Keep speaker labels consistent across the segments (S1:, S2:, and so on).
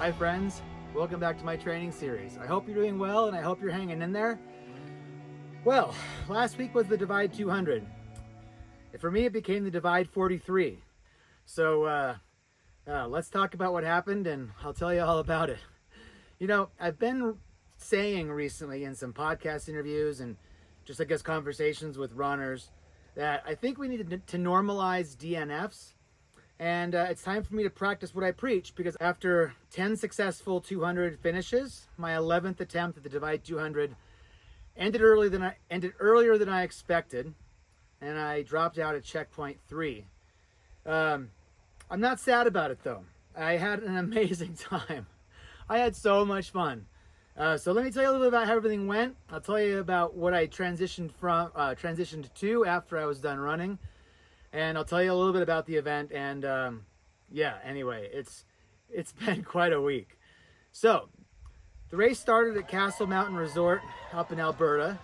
S1: Hi friends, welcome back to my training series. I hope you're doing well and I hope you're hanging in there. Well, last week was the Divide 200. And for me it became the Divide 43. So let's talk about what happened and I'll tell you all about it. You know, I've been saying recently in some podcast interviews and just I guess conversations with runners that I think we need to normalize DNFs. And it's time for me to practice what I preach, because after 10 successful 200 finishes, my 11th attempt at the Divide 200 ended earlier than I expected, and I dropped out at checkpoint 3. I'm not sad about it though. I had an amazing time. I had so much fun. So let me tell you a little bit about how everything went. I'll tell you about what I transitioned to after I was done running. And I'll tell you a little bit about the event, and yeah, anyway, it's been quite a week. So, the race started at Castle Mountain Resort up in Alberta.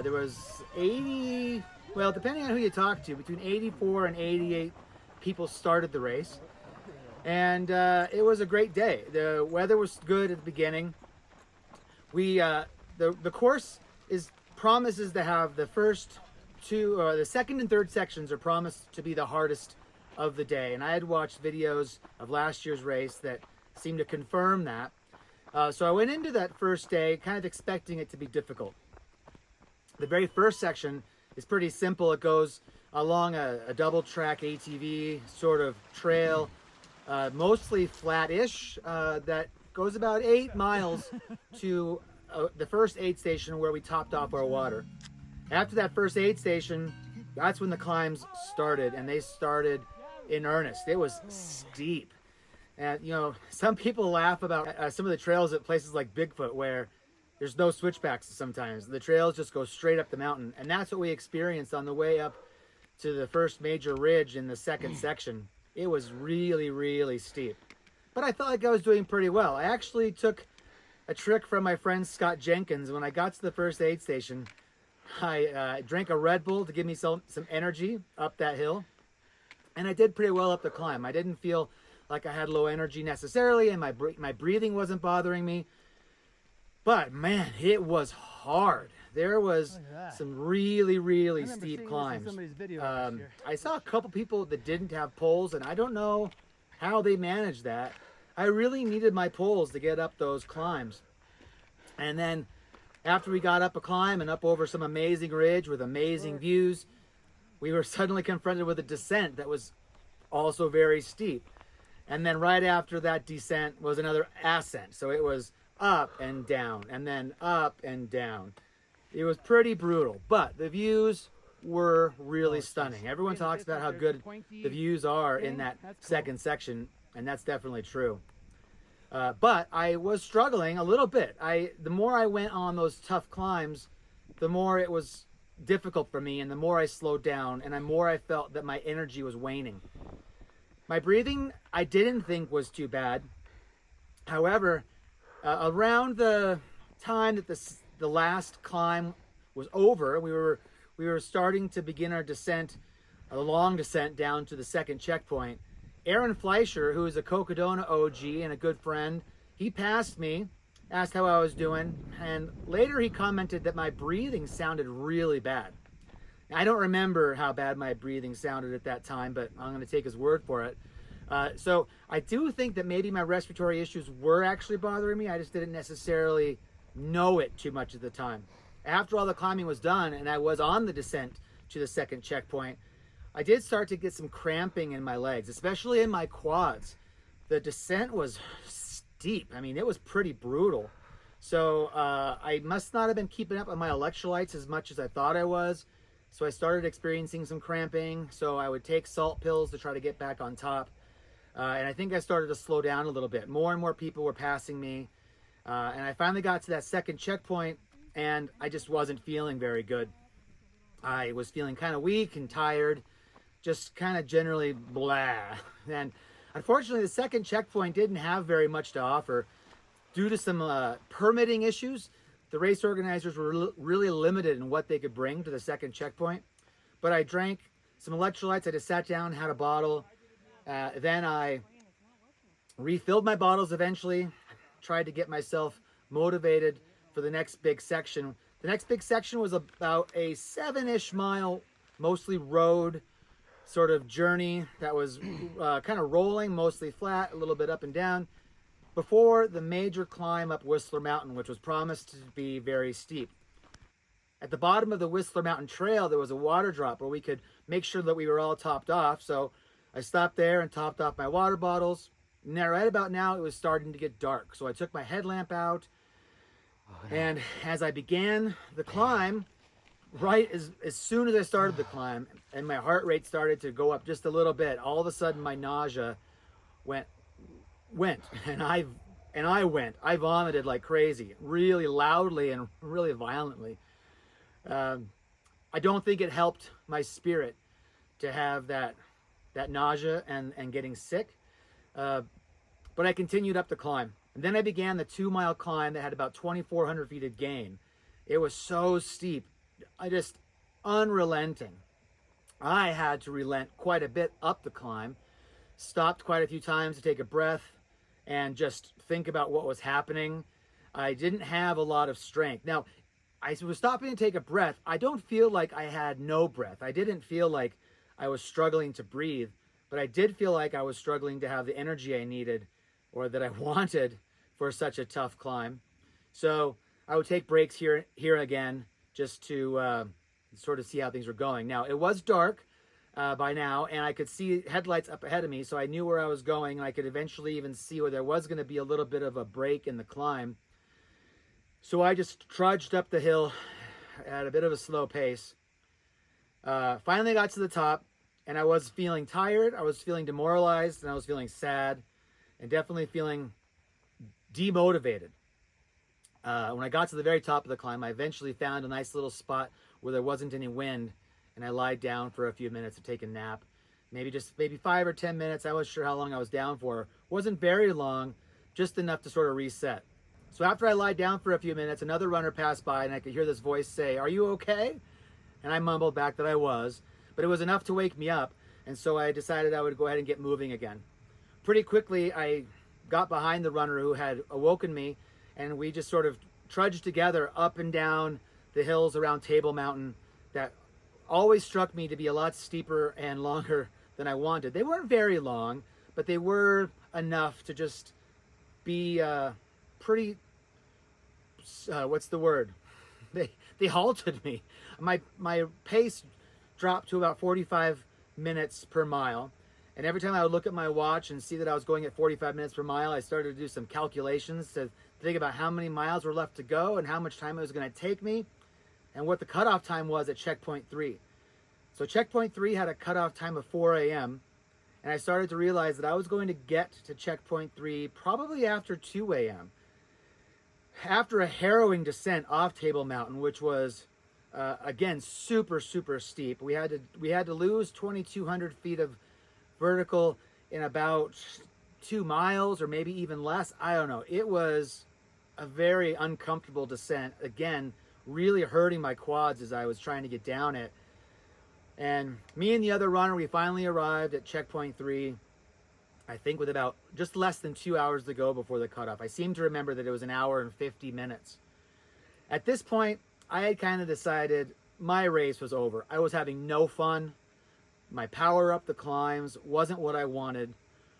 S1: There was 80, well, depending on who you talk to, between 84 and 88 people started the race. And it was a great day. The weather was good at the beginning. The course promises to have the first the second and third sections are promised to be the hardest of the day, and I had watched videos of last year's race that seemed to confirm that. So I went into that first day kind of expecting it to be difficult. The very first section is pretty simple. It goes along a double track ATV sort of trail, mostly flat-ish, that goes about 8 miles to the first aid station where we topped off our water. After that first aid station, that's when the climbs started, and they started in earnest. It was steep. And, you know, some people laugh about some of the trails at places like Bigfoot where there's no switchbacks sometimes. The trails just go straight up the mountain. And that's what we experienced on the way up to the first major ridge in the second section. It was really, really steep. But I felt like I was doing pretty well. I actually took a trick from my friend Scott Jenkins. When I got to the first aid station, I drank a Red Bull to give me some energy up that hill, and I did pretty well up the climb. I didn't feel like I had low energy necessarily, and my breathing wasn't bothering me. But man, it was hard. There was some really, really steep climbs. I saw a couple people that didn't have poles, and I don't know how they managed that. I really needed my poles to get up those climbs. And then after we got up a climb and up over some amazing ridge with amazing views, we were suddenly confronted with a descent that was also very steep. And then right after that descent was another ascent. So it was up and down and then up and down. It was pretty brutal, but the views were really stunning. Everyone talks about how good the views are in that second section, and that's definitely true. But I was struggling a little bit. The more I went on those tough climbs, the more it was difficult for me, and the more I slowed down, and the more I felt that my energy was waning. My breathing, I didn't think was too bad. However, around the time that the last climb was over, we were starting to begin our descent, a long descent down to the second checkpoint. Aaron Fleischer, who is a Cocodona OG and a good friend, he passed me, asked how I was doing, and later he commented that my breathing sounded really bad. I don't remember how bad my breathing sounded at that time, but I'm going to take his word for it. So I do think that maybe my respiratory issues were actually bothering me. I just didn't necessarily know it too much at the time. After all the climbing was done and I was on the descent to the second checkpoint, I did start to get some cramping in my legs, especially in my quads. The descent was steep. I mean, it was pretty brutal. So I must not have been keeping up on my electrolytes as much as I thought I was. So I started experiencing some cramping. So I would take salt pills to try to get back on top. And I think I started to slow down a little bit. More and more people were passing me. And I finally got to that second checkpoint, and I just wasn't feeling very good. I was feeling kind of weak and tired, just kind of generally blah. And unfortunately, the second checkpoint didn't have very much to offer. Due to some permitting issues, the race organizers were really limited in what they could bring to the second checkpoint. But I drank some electrolytes. I just sat down, had a bottle. Then I refilled my bottles eventually. tried to get myself motivated for the next big section. The next big section was about a 7-ish mile, mostly road sort of journey that was kind of rolling, mostly flat, a little bit up and down, before the major climb up Whistler Mountain, which was promised to be very steep. At the bottom of the Whistler Mountain Trail, there was a water drop where we could make sure that we were all topped off. So I stopped there and topped off my water bottles. And right about now, it was starting to get dark. So I took my headlamp out. And as I began the climb, right as soon as I started the climb and my heart rate started to go up just a little bit, all of a sudden my nausea went and I went. I vomited like crazy, really loudly and really violently. I don't think it helped my spirit to have that nausea and getting sick. But I continued up the climb. And then I began the 2-mile climb that had about 2,400 feet of gain. It was so steep. I just unrelenting. I had to relent quite a bit up the climb, stopped quite a few times to take a breath and just think about what was happening. I didn't have a lot of strength. Now, I was stopping to take a breath. I don't feel like I had no breath. I didn't feel like I was struggling to breathe, but I did feel like I was struggling to have the energy I needed or that I wanted for such a tough climb. So I would take breaks here again just to sort of see how things were going. Now, it was dark by now, and I could see headlights up ahead of me, so I knew where I was going, and I could eventually even see where there was going to be a little bit of a break in the climb. So I just trudged up the hill at a bit of a slow pace. Finally got to the top, and I was feeling tired, I was feeling demoralized, and I was feeling sad, and definitely feeling demotivated. When I got to the very top of the climb, I eventually found a nice little spot where there wasn't any wind, and I lied down for a few minutes to take a nap. Maybe 5 or 10 minutes. I wasn't sure how long I was down for. Wasn't very long, just enough to sort of reset. So after I lied down for a few minutes, another runner passed by, and I could hear this voice say, "Are you okay?" And I mumbled back that I was, but it was enough to wake me up, and so I decided I would go ahead and get moving again. Pretty quickly, I got behind the runner who had awoken me, and we just sort of trudged together up and down the hills around Table Mountain that always struck me to be a lot steeper and longer than I wanted. They weren't very long, but they were enough to just be pretty, what's the word? They halted me. My pace dropped to about 45 minutes per mile. And every time I would look at my watch and see that I was going at 45 minutes per mile, I started to do some calculations to think about how many miles were left to go and how much time it was going to take me and what the cutoff time was at checkpoint 3. So checkpoint 3 had a cutoff time of 4 a.m. And I started to realize that I was going to get to checkpoint 3 probably after 2 a.m. After a harrowing descent off Table Mountain, which was, again, super, super steep. We had to lose 2,200 feet of vertical in about 2 miles or maybe even less. I don't know. It was a very uncomfortable descent. Again, really hurting my quads as I was trying to get down it. And me and the other runner, we finally arrived at checkpoint 3, I think with about just less than 2 hours to go before the cutoff. I seem to remember that it was 1 hour and 50 minutes. At this point, I had kind of decided my race was over. I was having no fun. My power up the climbs wasn't what I wanted.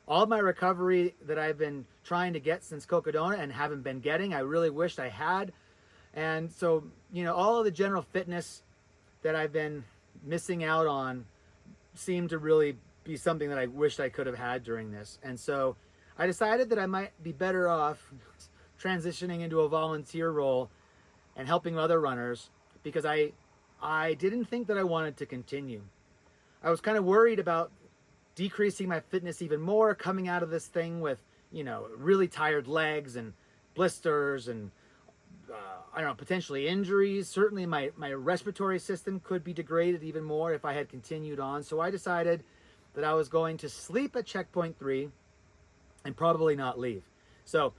S1: All of my recovery that I've been trying to get since Cocodona and haven't been getting, I really wished I had. And so, all of the general fitness that I've been missing out on seemed to really be something that I wished I could have had during this. And so I decided that I might be better off transitioning into a volunteer role and helping other runners because I didn't think that I wanted to continue. I was kind of worried about decreasing my fitness even more, coming out of this thing with, really tired legs and blisters and, potentially injuries. Certainly my respiratory system could be degraded even more if I had continued on. So I decided that I was going to sleep at checkpoint 3 and probably not leave. So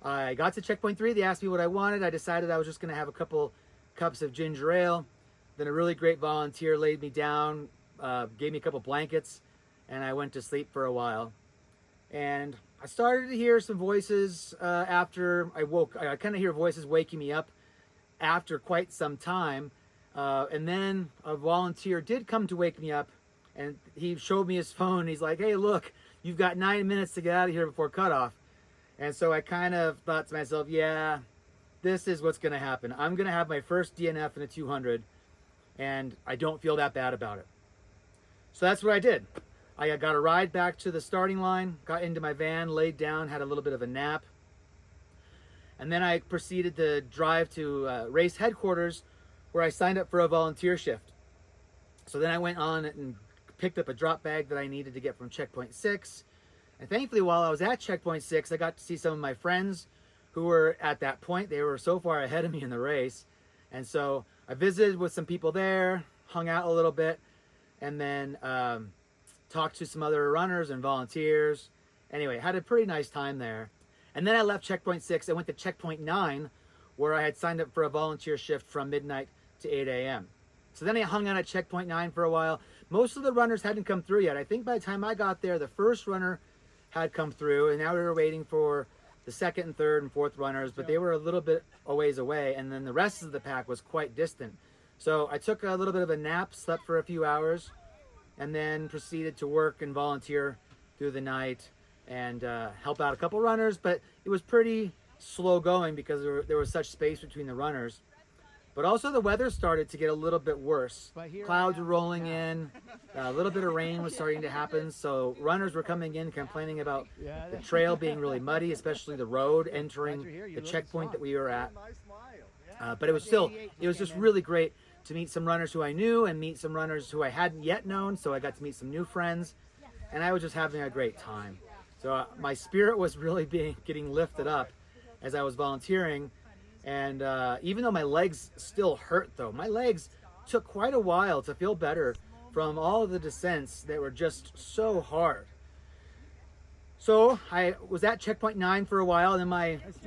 S1: I got to checkpoint 3. They asked me what I wanted. I decided I was just going to have a couple cups of ginger ale. Then a really great volunteer laid me down, gave me a couple blankets, and I went to sleep for a while. And I started to hear some voices after I woke. I kind of hear voices waking me up after quite some time. And then a volunteer did come to wake me up, and he showed me his phone. He's like, hey, look, you've got 9 minutes to get out of here before cutoff. And so I kind of thought to myself, yeah, this is what's going to happen. I'm going to have my first DNF in a 200, and I don't feel that bad about it. So that's what I did. I got a ride back to the starting line, got into my van, laid down, had a little bit of a nap. And then I proceeded to drive to race headquarters, where I signed up for a volunteer shift. So then I went on and picked up a drop bag that I needed to get from checkpoint 6. And thankfully, while I was at checkpoint 6, I got to see some of my friends who were at that point. They were so far ahead of me in the race. And so I visited with some people there, hung out a little bit, and then talked to some other runners and volunteers. Anyway, had a pretty nice time there. And then I left checkpoint 6 and went to checkpoint 9, where I had signed up for a volunteer shift from midnight to 8 a.m. So then I hung out at checkpoint 9 for a while. Most of the runners hadn't come through yet. I think by the time I got there, the first runner had come through, and now we were waiting for the second and third and fourth runners, but they were a little bit a ways away, and then the rest of the pack was quite distant. So I took a little bit of a nap, slept for a few hours, and then proceeded to work and volunteer through the night and help out a couple runners, but it was pretty slow going because there was such space between the runners. But also the weather started to get a little bit worse. Clouds were rolling in, a little bit of rain was starting to happen, so runners were coming in complaining about the trail being really muddy, especially the road entering the checkpoint that we were at. But it was just really great to meet some runners who I knew and meet some runners who I hadn't yet known, so I got to meet some new friends, and I was just having a great time. So my spirit was really getting lifted up as I was volunteering. And even though my legs still hurt, though, my legs took quite a while to feel better from all of the descents that were just so hard. So I was at checkpoint 9 for a while, and then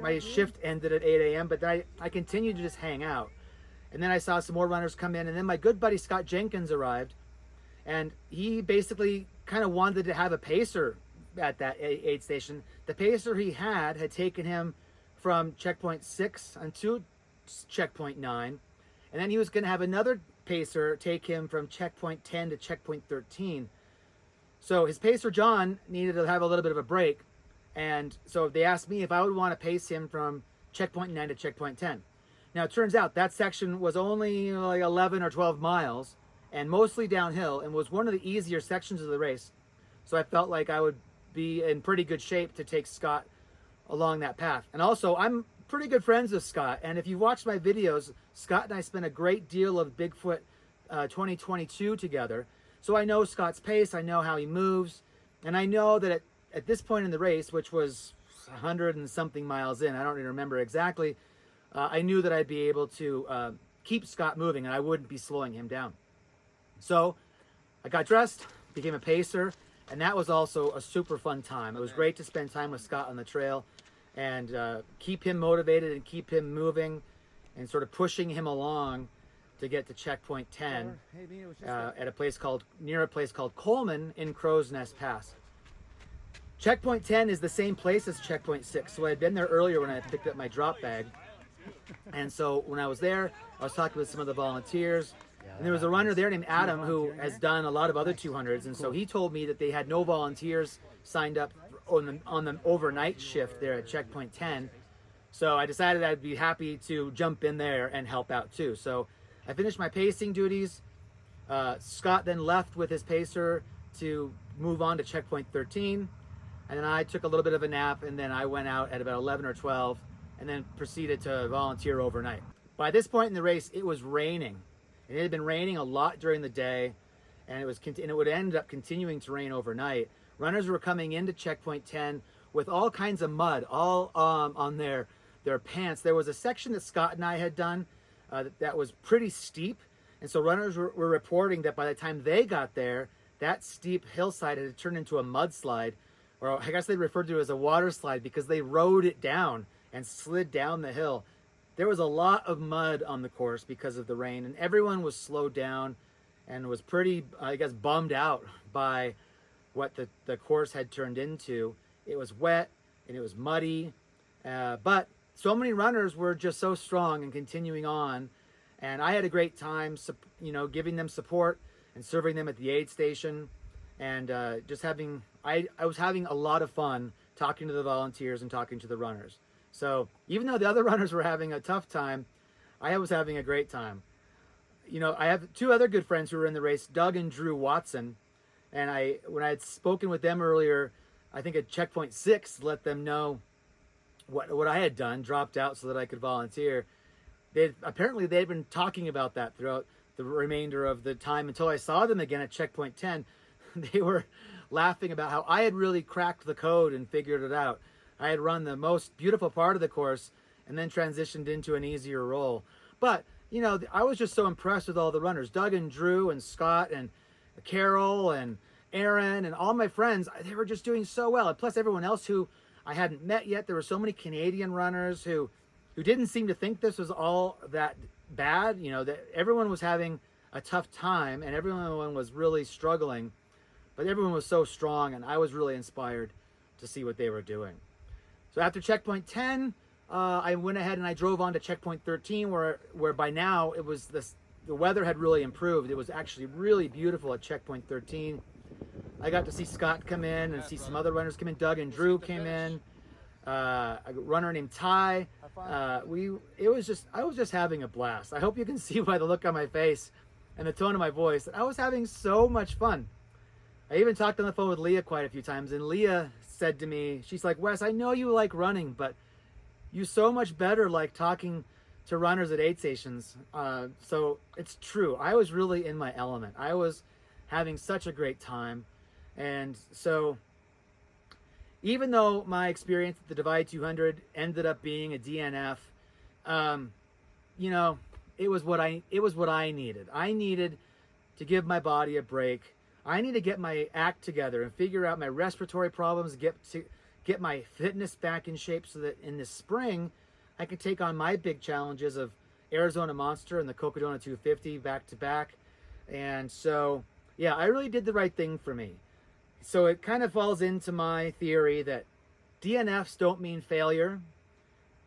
S1: my shift ended at 8 a.m., but I continued to just hang out. And then I saw some more runners come in, and then my good buddy Scott Jenkins arrived, and he basically kind of wanted to have a pacer at that aid station. The pacer he had taken him from checkpoint 6 until checkpoint 9, and then he was going to have another pacer take him from checkpoint 10 to checkpoint 13. So his pacer John needed to have a little bit of a break, and so they asked me if I would want to pace him from checkpoint 9 to checkpoint 10. Now it turns out that section was only like 11 or 12 miles and mostly downhill, and was one of the easier sections of the race. So I felt like I would be in pretty good shape to take Scott along that path. And also, I'm pretty good friends with Scott, and if you watch my videos, Scott and I spent a great deal of Bigfoot 2022 together. So I know Scott's pace, I know how he moves, and I know that at this point in the race, which was 100 and something miles in, I don't even remember exactly, I knew that I'd be able to keep Scott moving and I wouldn't be slowing him down. So I got dressed, became a pacer, and that was also a super fun time. It was great to spend time with Scott on the trail and keep him motivated and keep him moving and sort of pushing him along to get to checkpoint 10 at a place called Coleman in Crow's Nest Pass. Checkpoint 10 is the same place as checkpoint 6, so I had been there earlier when I picked up my drop bag. And so when I was there, I was talking with some of the volunteers, and there was a runner there named Adam who has done a lot of other 200s, and so he told me that they had no volunteers signed up on the overnight shift there at checkpoint 10. So I decided I'd be happy to jump in there and help out too. So I finished my pacing duties. Scott then left with his pacer to move on to checkpoint 13, and then I took a little bit of a nap, and then I went out at about 11 or 12 and then proceeded to volunteer overnight. By this point in the race, it was raining. It had been raining a lot during the day, and it would end up continuing to rain overnight. Runners were coming into checkpoint 10 with all kinds of mud all on their pants. There was a section that Scott and I had done that was pretty steep, and so runners were reporting that by the time they got there, that steep hillside had turned into a mudslide, or I guess they referred to it as a water slide because they rode it down and slid down the hill. There was a lot of mud on the course because of the rain, and everyone was slowed down and was pretty, I guess, bummed out by what the course had turned into. It was wet and it was muddy, but so many runners were just so strong and continuing on. And I had a great time, giving them support and serving them at the aid station, and I was having a lot of fun talking to the volunteers and talking to the runners. So even though the other runners were having a tough time, I was having a great time. I have two other good friends who were in the race, Doug and Drew Watson, and when I had spoken with them earlier, I think at checkpoint 6, let them know what I had done, dropped out so that I could volunteer. They'd been talking about that throughout the remainder of the time until I saw them again at checkpoint 10. They were laughing about how I had really cracked the code and figured it out. I had run the most beautiful part of the course and then transitioned into an easier role. But, I was just so impressed with all the runners. Doug and Drew and Scott and Carol and Aaron and all my friends, they were just doing so well. And plus everyone else who I hadn't met yet. There were so many Canadian runners who didn't seem to think this was all that bad. That everyone was having a tough time and everyone was really struggling, but everyone was so strong, and I was really inspired to see what they were doing. So after checkpoint 10, I went ahead and I drove on to checkpoint 13, where by now the weather had really improved. It was actually really beautiful at checkpoint 13. I got to see Scott come in and see some other runners come in. Doug and Drew came in. A runner named Ty. I was just having a blast. I hope you can see by the look on my face and the tone of my voice that I was having so much fun. I even talked on the phone with Leah quite a few times, and Leah said to me, she's like, Wes, I know you like running, but you so much better like talking to runners at aid stations. So it's true. I was really in my element. I was having such a great time. And so even though my experience at the Divide 200 ended up being a DNF, it was what I needed. I needed to give my body a break. I need to get my act together and figure out my respiratory problems, get my fitness back in shape so that in the spring I can take on my big challenges of Arizona Monster and the Cocodona 250 back to back. And so, yeah, I really did the right thing for me. So it kind of falls into my theory that DNFs don't mean failure.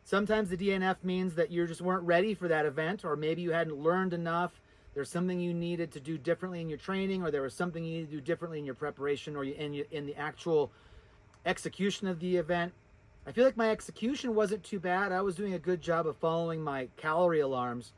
S1: Sometimes the DNF means that you just weren't ready for that event, or maybe you hadn't learned enough. There's something you needed to do differently in your training, or there was something you needed to do differently in your preparation or in the actual execution of the event. I feel like my execution wasn't too bad. I was doing a good job of following my calorie alarms,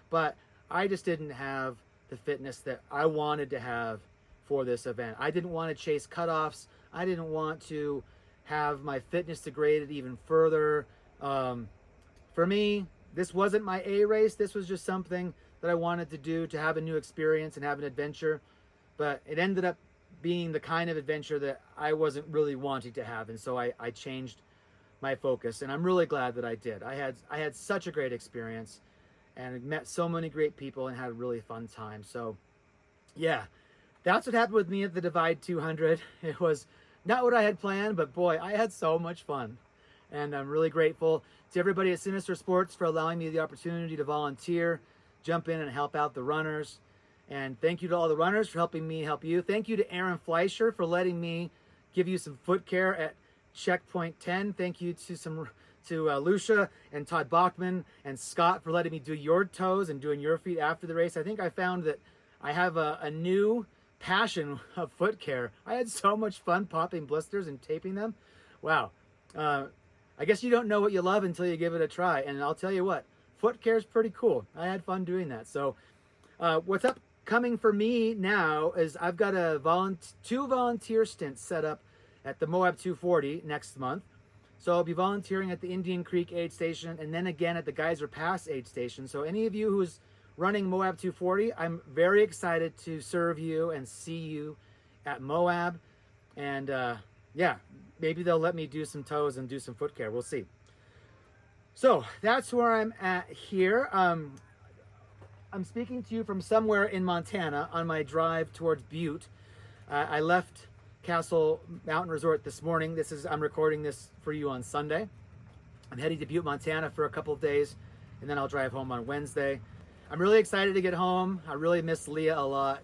S1: but I just didn't have the fitness that I wanted to have for this event. I didn't want to chase cutoffs. I didn't want to have my fitness degraded even further. For me, this wasn't my A race. This was just something that I wanted to do to have a new experience and have an adventure. But it ended up being the kind of adventure that I wasn't really wanting to have. And so I changed my focus. And I'm really glad that I did. I had such a great experience and met so many great people and had a really fun time. So yeah, that's what happened with me at the Divide 200. It was not what I had planned, but boy, I had so much fun. And I'm really grateful to everybody at Sinister Sports for allowing me the opportunity to volunteer, jump in and help out the runners. And thank you to all the runners for helping me help you. Thank you to Aaron Fleischer for letting me give you some foot care at checkpoint 10. Thank you to Lucia and Todd Bachman and Scott for letting me do your toes and doing your feet after the race. I think I found that I have a new passion of foot care. I had so much fun popping blisters and taping them. Wow. I guess you don't know what you love until you give it a try. And I'll tell you what, foot care is pretty cool. I had fun doing that. So what's upcoming for me now is I've got two volunteer stints set up at the Moab 240 next month. So I'll be volunteering at the Indian Creek aid station and then again at the Geyser Pass aid station. So any of you who's running Moab 240, I'm very excited to serve you and see you at Moab. And yeah, maybe they'll let me do some toes and do some foot care. We'll see. So that's where I'm at here. I'm speaking to you from somewhere in Montana on my drive towards Butte. I left Castle Mountain Resort this morning. I'm recording this for you on Sunday. I'm heading to Butte, Montana for a couple of days, and then I'll drive home on Wednesday. I'm really excited to get home. I really miss Leah a lot.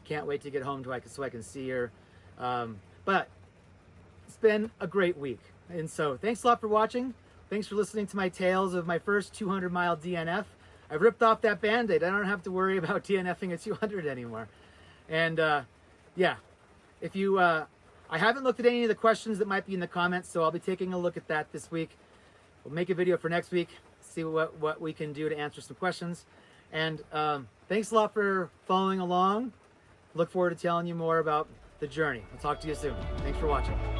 S1: Can't wait to get home so I can see her. But been a great week. And so thanks a lot for watching. Thanks for listening to my tales of my first 200-mile DNF. I've ripped off that Band-Aid. I don't have to worry about DNFing a 200 anymore. And yeah, if you, I haven't looked at any of the questions that might be in the comments, so I'll be taking a look at that this week. We'll make a video for next week, see what we can do to answer some questions. And thanks a lot for following along. Look forward to telling you more about the journey. I'll talk to you soon. Thanks for watching.